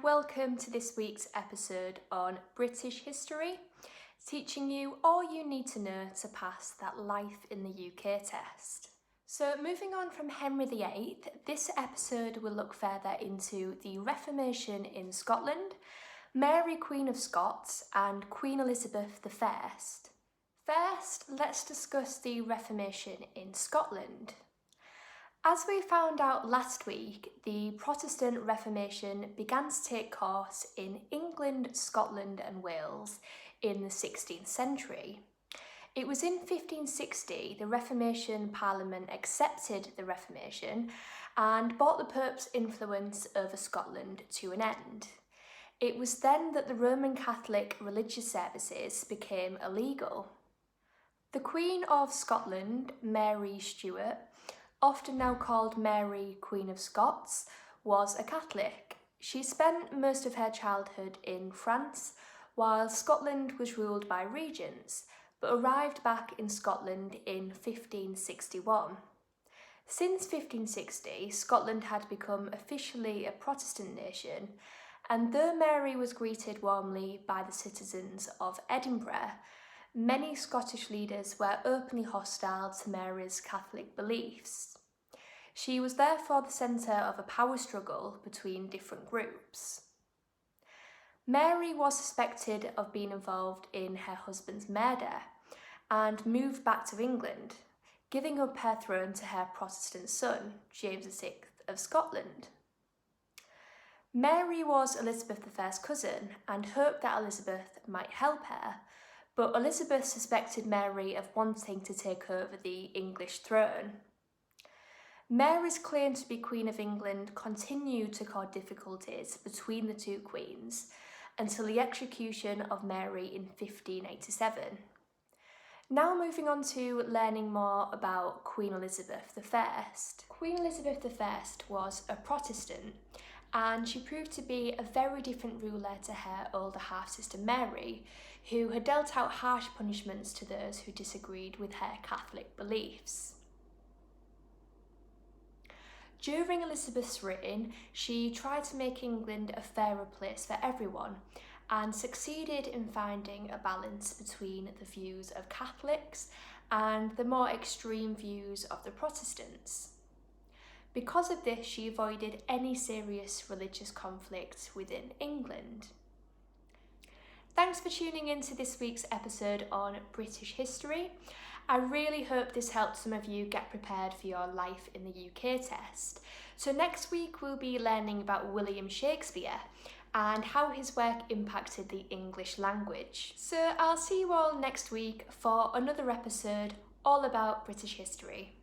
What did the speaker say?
welcome to this week's episode on British history, teaching you all you need to know to pass that Life in the UK test. So moving on from Henry VIII, this episode will look further into the Reformation in Scotland, Mary Queen of Scots and Queen Elizabeth I. First, let's discuss the Reformation in Scotland. As we found out last week, the Protestant Reformation began to take course in England, Scotland and Wales in the 16th century. It was in 1560 the Reformation Parliament accepted the Reformation and brought the Pope's influence over Scotland to an end. It was then that the Roman Catholic religious services became illegal. The Queen of Scotland, Mary Stuart, often now called Mary Queen of Scots, was a Catholic. She spent most of her childhood in France, while Scotland was ruled by regents, but arrived back in Scotland in 1561. Since 1560, Scotland had become officially a Protestant nation, and though Mary was greeted warmly by the citizens of Edinburgh, many Scottish leaders were openly hostile to Mary's Catholic beliefs. She was therefore the centre of a power struggle between different groups. Mary was suspected of being involved in her husband's murder and moved back to England, giving up her throne to her Protestant son, James VI of Scotland. Mary was Elizabeth I's cousin and hoped that Elizabeth might help her, but Elizabeth suspected Mary of wanting to take over the English throne. Mary's claim to be Queen of England continued to cause difficulties between the two queens until the execution of Mary in 1587. Now moving on to learning more about Queen Elizabeth I. Queen Elizabeth I was a Protestant, and she proved to be a very different ruler to her older half-sister Mary, who had dealt out harsh punishments to those who disagreed with her Catholic beliefs. During Elizabeth's reign, she tried to make England a fairer place for everyone and succeeded in finding a balance between the views of Catholics and the more extreme views of the Protestants. Because of this, she avoided any serious religious conflict within England. Thanks for tuning in to this week's episode on British history. I really hope this helped some of you get prepared for your Life in the UK test. So next week we'll be learning about William Shakespeare and how his work impacted the English language. So I'll see you all next week for another episode all about British history.